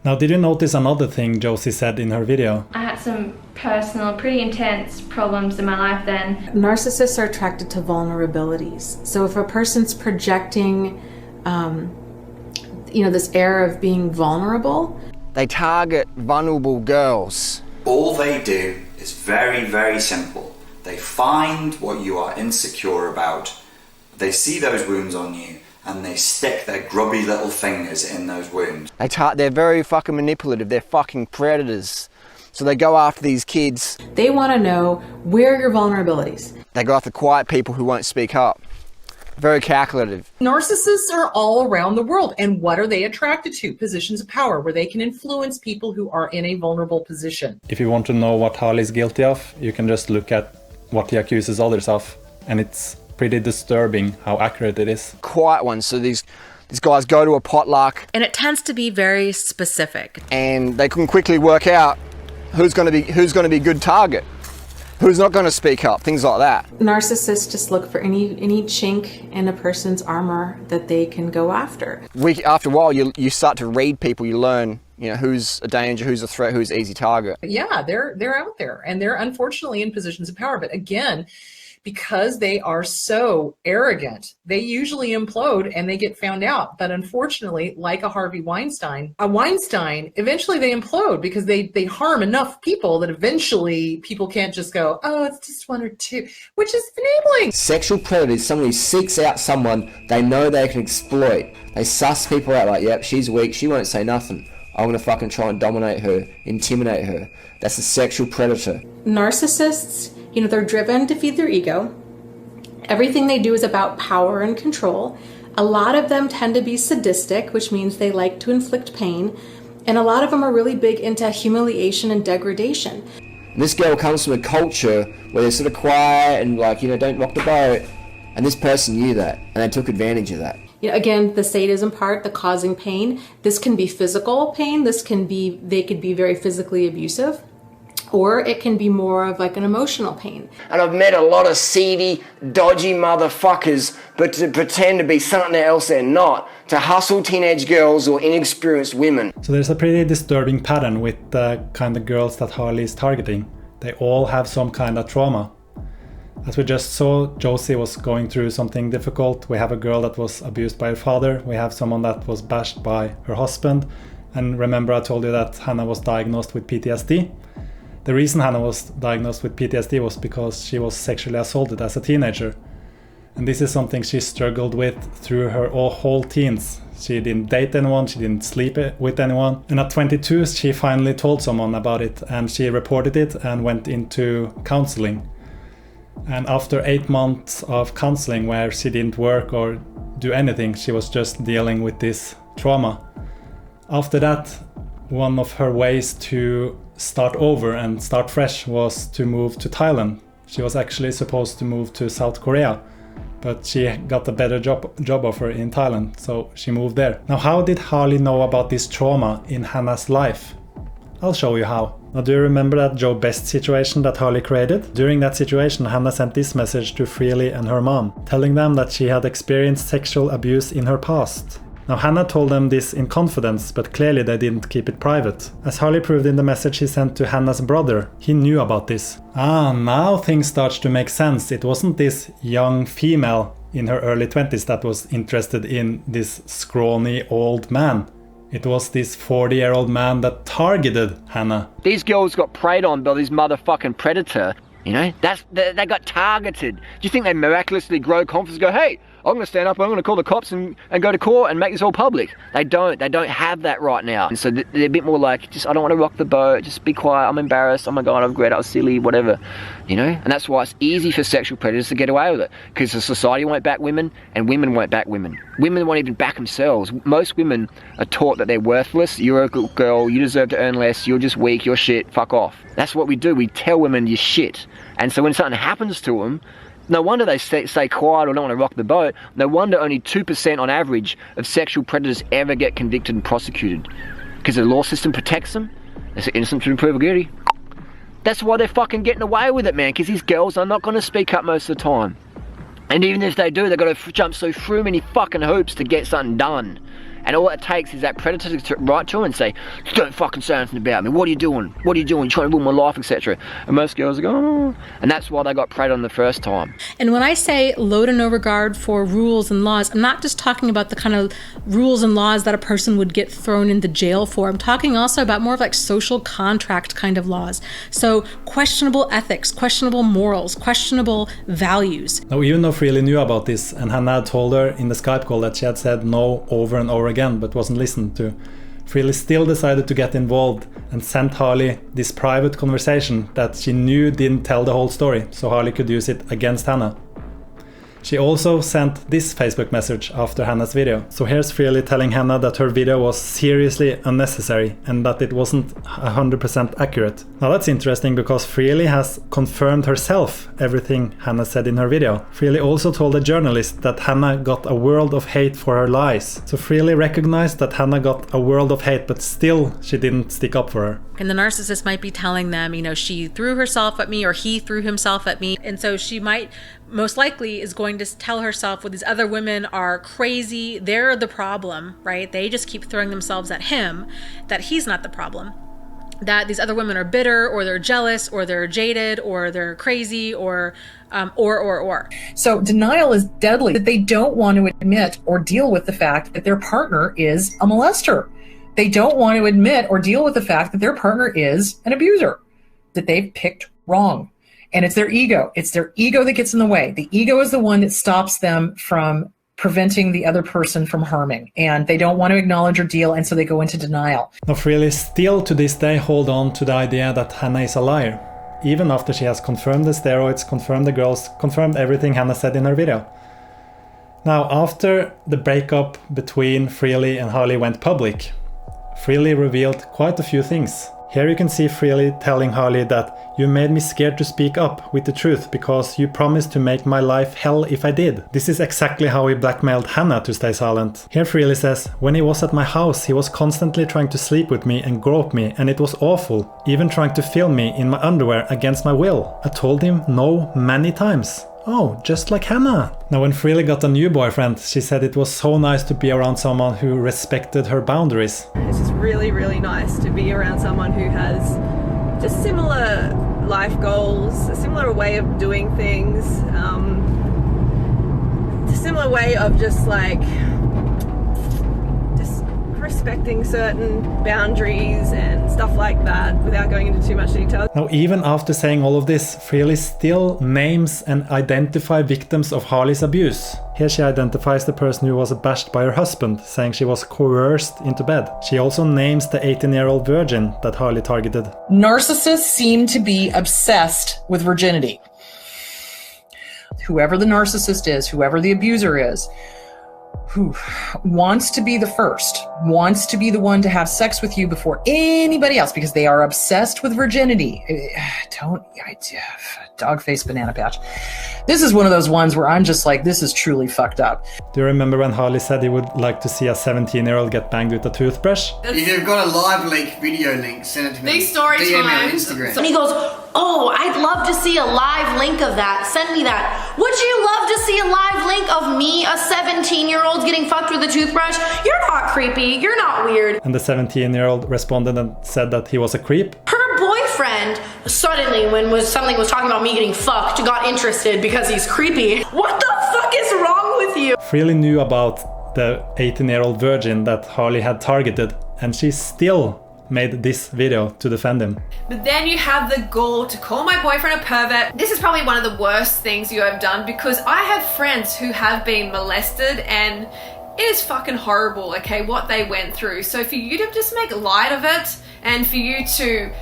Now, did you notice another thing Josie said in her video? I had some personal, pretty intense problems in my life then. Narcissists are attracted to vulnerabilities. So if a person's projecting, this air of being vulnerable, they target vulnerable girls. All they do is very, very simple. They find what you are insecure about, they see those wounds on you, and they stick their grubby little fingers in those wounds. They're very fucking manipulative, they're fucking predators. So they go after these kids. They want to know, where are your vulnerabilities? They go after quiet people who won't speak up. Very calculative. Narcissists are all around the world. And what are they attracted to? Positions of power where they can influence people who are in a vulnerable position. If you want to know what Harley's guilty of, you can just look at what he accuses others of. And it's pretty disturbing how accurate it is. Quiet ones. So these guys go to a potluck. And it tends to be very specific. And they can quickly work out who's going to be good target. Who's not going to speak up, things like that. Narcissists just look for any chink in a person's armor that they can go after. After a while, you start to read people, you learn, who's a danger, who's a threat, who's an easy target. Yeah, they're out there, and they're unfortunately in positions of power. But again, because they are so arrogant, they usually implode and they get found out. But unfortunately, like a Harvey Weinstein, eventually they implode because they harm enough people that eventually people can't just go, oh, it's just one or two, which is enabling. Sexual predator is someone who seeks out someone they know they can exploit. They suss people out like, yep, she's weak, she won't say nothing. I'm going to fucking try and dominate her, intimidate her. That's a sexual predator. Narcissists, they're driven to feed their ego. Everything they do is about power and control. A lot of them tend to be sadistic, which means they like to inflict pain. And a lot of them are really big into humiliation and degradation. And this girl comes from a culture where they're sort of quiet and don't rock the boat. And this person knew that, and they took advantage of that. Again, the sadism part, the causing pain. This can be physical pain. They could be very physically abusive. Or it can be more of like an emotional pain. And I've met a lot of seedy, dodgy motherfuckers, but to pretend to be something else they're not, to hustle teenage girls or inexperienced women. So there's a pretty disturbing pattern with the kind of girls that Harley is targeting. They all have some kind of trauma. As we just saw, Josie was going through something difficult. We have a girl that was abused by her father. We have someone that was bashed by her husband. And remember I told you that Hanna was diagnosed with PTSD. The reason Hanna was diagnosed with PTSD was because she was sexually assaulted as a teenager. And this is something she struggled with through her whole teens. She didn't date anyone, she didn't sleep with anyone. And at 22, she finally told someone about it, and she reported it and went into counseling. And after 8 months of counseling where she didn't work or do anything, she was just dealing with this trauma. After that, one of her ways to start over and start fresh was to move to Thailand. She was actually supposed to move to South Korea, but she got a better job offer in Thailand, so she moved there. Now, how did Harley know about this trauma in Hanna's life? I'll show you how. Now, do you remember that Joe Best situation that Harley created? During that situation, Hanna sent this message to Freelee and her mom, telling them that she had experienced sexual abuse in her past. Now, Hanna told them this in confidence, but clearly they didn't keep it private. As Harley proved in the message he sent to Hanna's brother, he knew about this. Now things start to make sense. It wasn't this young female in her early 20s that was interested in this scrawny old man. It was this 40-year-old man that targeted Hanna. These girls got preyed on by this motherfucking predator. They got targeted. Do you think they miraculously grow confidence and go, hey, I'm going to stand up, I'm going to call the cops and go to court and make this all public? They don't have that right now. And so they're a bit more like, I don't want to rock the boat, just be quiet, I'm embarrassed, oh my God, I regret it, I was silly, whatever. And that's why it's easy for sexual predators to get away with it. Because the society won't back women, and women won't back women. Women won't even back themselves. Most women are taught that they're worthless, you're a good girl, you deserve to earn less, you're just weak, you're shit, fuck off. That's what we do, we tell women you're shit. And so when something happens to them, no wonder they stay quiet or don't want to rock the boat. No wonder only 2% on average of sexual predators ever get convicted and prosecuted. Because the law system protects them. It's innocent until proven guilty. That's why they're fucking getting away with it, man. Because these girls are not going to speak up most of the time. And even if they do, they've got to jump so many fucking hoops to get something done. And all it takes is that predator to write to her and say, don't fucking say anything about me. What are you doing? What are you doing? You're trying to ruin my life, etc. And most girls are going, oh. And that's why they got preyed on the first time. And when I say low to no regard for rules and laws, I'm not just talking about the kind of rules and laws that a person would get thrown into jail for. I'm talking also about more of like social contract kind of laws. So questionable ethics, questionable morals, questionable values. Now, even though Freelee knew about this, and Hanna had told her in the Skype call that she had said no over and over again but wasn't listened to, Freelee still decided to get involved and sent Harley this private conversation that she knew didn't tell the whole story, so Harley could use it against Hanna. She also sent this Facebook message after Hanna's video. So here's Freelee telling Hanna that her video was seriously unnecessary and that it wasn't 100% accurate. Now that's interesting because Freelee has confirmed herself everything Hanna said in her video. Freelee also told a journalist that Hanna got a world of hate for her lies. So Freelee recognized that Hanna got a world of hate, but still she didn't stick up for her. And the narcissist might be telling them, you know, she threw herself at me or he threw himself at me. And so she might, most likely, is going to tell herself, well, these other women are crazy. They're the problem, right? They just keep throwing themselves at him, that he's not the problem. That these other women are bitter, or they're jealous, or they're jaded, or they're crazy, or. So denial is deadly. That they don't want to admit or deal with the fact that their partner is a molester. They don't want to admit or deal with the fact that their partner is an abuser, that they've picked wrong. And it's their ego. It's their ego that gets in the way. The ego is the one that stops them from preventing the other person from harming. And they don't want to acknowledge or deal, and so they go into denial. Now Freelee still to this day hold on to the idea that Hanna is a liar, even after she has confirmed the steroids, confirmed the girls, confirmed everything Hanna said in her video. Now, after the breakup between Freelee and Harley went public, Freelee revealed quite a few things. Here you can see Freelee telling Harley that you made me scared to speak up with the truth because you promised to make my life hell if I did. This is exactly how he blackmailed Hanna to stay silent. Here Freelee says, when he was at my house he was constantly trying to sleep with me and grope me, and it was awful, even trying to film me in my underwear against my will. I told him no many times. Oh, just like Hanna. Now when Freelee got a new boyfriend, she said it was so nice to be around someone who respected her boundaries. It's just really, really nice to be around someone who has just similar life goals, a similar way of doing things, a similar way of just like respecting certain boundaries and stuff like that without going into too much detail. Now, even after saying all of this, Freelee still names and identifies victims of Harley's abuse. Here she identifies the person who was bashed by her husband, saying she was coerced into bed. She also names the 18-year-old virgin that Harley targeted. Narcissists seem to be obsessed with virginity. Whoever the narcissist is, whoever the abuser is, who wants to be the first, wants to be the one to have sex with you before anybody else because they are obsessed with virginity. Dog face banana patch. This is one of those ones where I'm just like, this is truly fucked up. Do you remember when Harley said he would like to see a 17-year-old get banged with a toothbrush? If you've got a live link, video link, send it to me. These story DM times. me on Instagram. And he goes, oh, I'd love to see a live link of that. Send me that. Would you love to see a live link of me, a 17-year-old, getting fucked with a toothbrush? You're not creepy. You're not weird. And the 17-year-old responded and said that he was a creep. Her boyfriend suddenly, when something was talking about me getting fucked, got interested because he's creepy. What the fuck is wrong with you? Freelee knew about the 18-year-old virgin that Harley had targeted, and she still made this video to defend him. But then you have the gall to call my boyfriend a pervert. This is probably one of the worst things you have done, because I have friends who have been molested and it is fucking horrible, okay, what they went through. So for you to just make light of it and for you to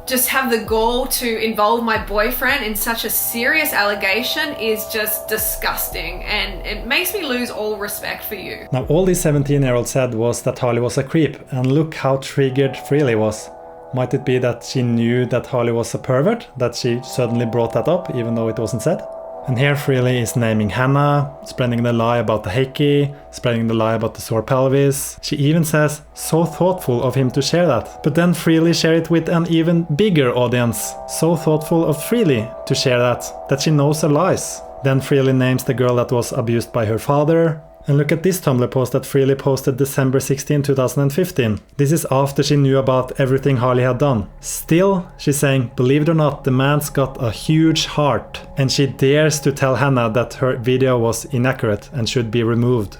just have the gall to involve my boyfriend in such a serious allegation is just disgusting, and it makes me lose all respect for you. Now all this 17-year-old said was that Harley was a creep, and look how triggered Freelee was. Might it be that she knew that Harley was a pervert, that she suddenly brought that up even though it wasn't said? And here Freelee is naming Hanna, spreading the lie about the hickey, spreading the lie about the sore pelvis. She even says, so thoughtful of him to share that. But then Freelee shared it with an even bigger audience. So thoughtful of Freelee to share that she knows her lies. Then Freelee names the girl that was abused by her father, And look at this Tumblr post that Freelee posted December 16, 2015. This is after she knew about everything Harley had done. Still, she's saying, believe it or not, the man's got a huge heart. And she dares to tell Hanna that her video was inaccurate and should be removed.